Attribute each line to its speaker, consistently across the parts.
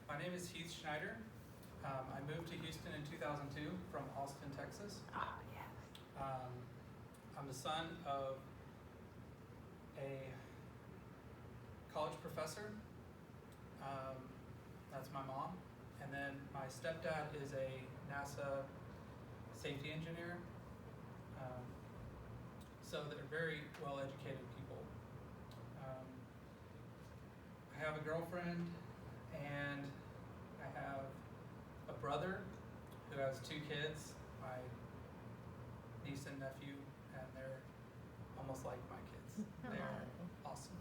Speaker 1: My name is Heath Schneider. I moved to Houston in 2002 from Austin, Texas.
Speaker 2: Oh, yes.
Speaker 1: I'm the son of a college professor. That's my mom. And then my stepdad is a NASA safety engineer. So they're very well-educated people. I have a girlfriend and I have a brother who has 2 kids, my niece and nephew, and they're almost like my kids. They're awesome.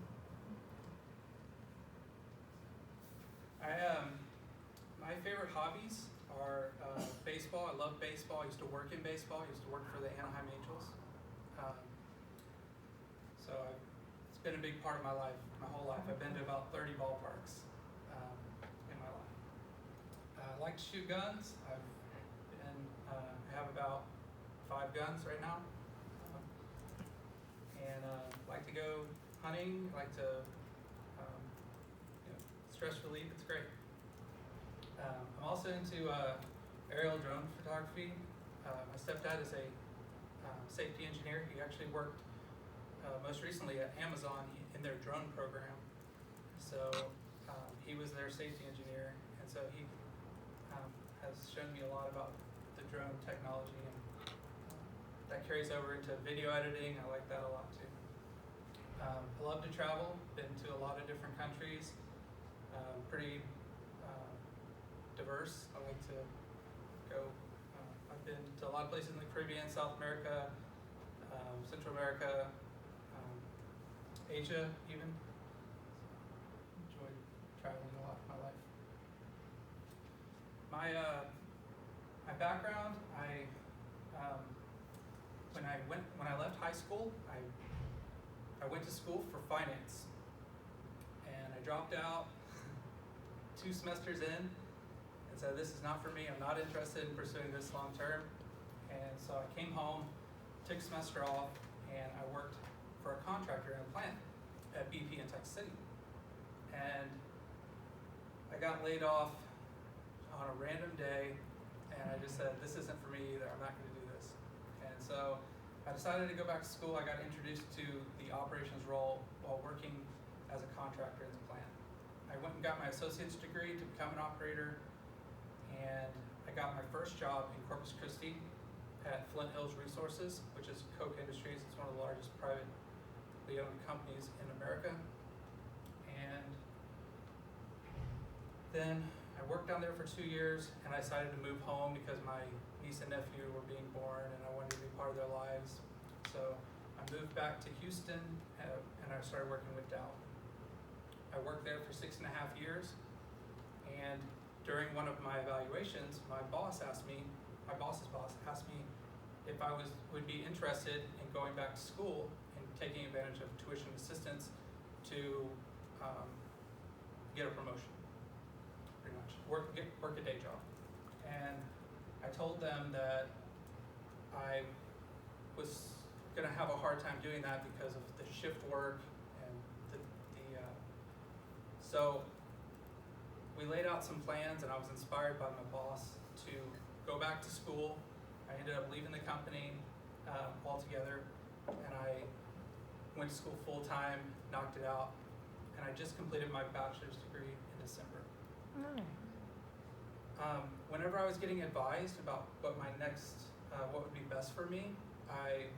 Speaker 1: My favorite hobbies are baseball. I love baseball. I used to work in baseball. I used to work for the Anaheim Angels. It's been a big part of my life, my whole life. I've been to about 30 ballparks in my life. I like to shoot guns. I have about 5 guns right now. And like to go hunting, like to stress relief. It's great. I'm also into aerial drone photography. My stepdad is a safety engineer. He actually worked most recently at Amazon in their drone program. So he was their safety engineer, and so he has shown me a lot about the drone technology, and that carries over into video editing. I like that a lot too. I love to travel. Been to a lot of different countries. Pretty diverse. I like to go. I've been to a lot of places in the Caribbean, South America, Central America, Asia even. Enjoyed traveling a lot in my life. My background, when I left high school, I went to school for finance, and I dropped out 2 semesters in and said, this is not for me. I'm not interested in pursuing this long term. And so I came home, took a semester off, and I worked for a contractor in a plant at BP in Texas City. And I got laid off on a random day, and I just said, this isn't for me either. I'm not going to do this. And so I decided to go back to school. I got introduced to the operations role while working as a contractor in the plant. I went and got my associate's degree to become an operator, and I got my first job in Corpus Christi at Flint Hills Resources, which is Koch Industries. It's one of the largest privately owned companies in America. And then I worked down there for 2 years, and I decided to move home because my niece and nephew were being born, and I wanted to be part of their lives. So I moved back to Houston, and I started working with Dow. I worked there for 6.5 years, and during one of my evaluations, my boss's boss asked me if I would be interested in going back to school and taking advantage of tuition assistance to get a promotion, pretty much, work a day job. And I told them that I was going to have a hard time doing that because of the shift work and so we laid out some plans, and I was inspired by my boss to go back to school. I ended up leaving the company altogether, and I went to school full-time, knocked it out, and I just completed my bachelor's degree in December. Whenever I was getting advised about what would be best for me, I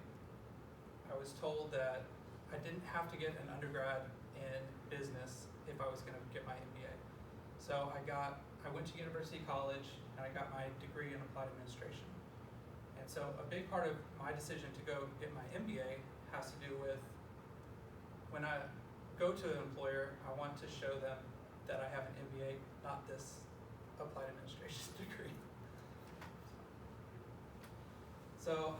Speaker 1: was told that I didn't have to get an undergrad in business if I was going to get my MBA. So I went to University College, and I got my degree in applied administration. And so a big part of my decision to go get my MBA has to do with when I go to an employer, I want to show them that I have an MBA, not this applied administration degree. So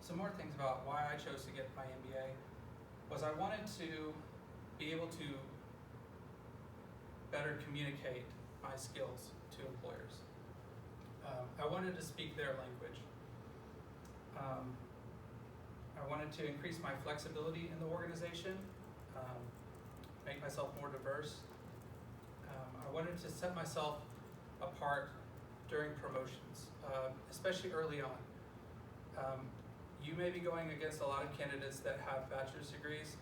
Speaker 1: some more things about why I chose to get my MBA was I wanted to be able to better communicate my skills to employers. I wanted to speak their language. I I wanted to increase my flexibility in the organization, make myself more diverse. I wanted to set myself apart during promotions, especially early on. You may be going against a lot of candidates that have bachelor's degrees.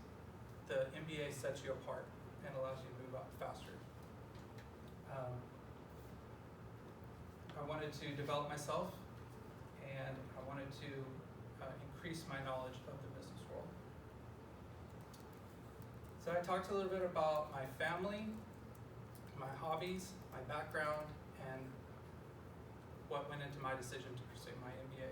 Speaker 1: The MBA sets you apart and allows you to move up faster. I wanted to develop myself, and I wanted to increase my knowledge of the business world. So I talked a little bit about my family, my hobbies, my background, and what went into my decision to pursue my MBA.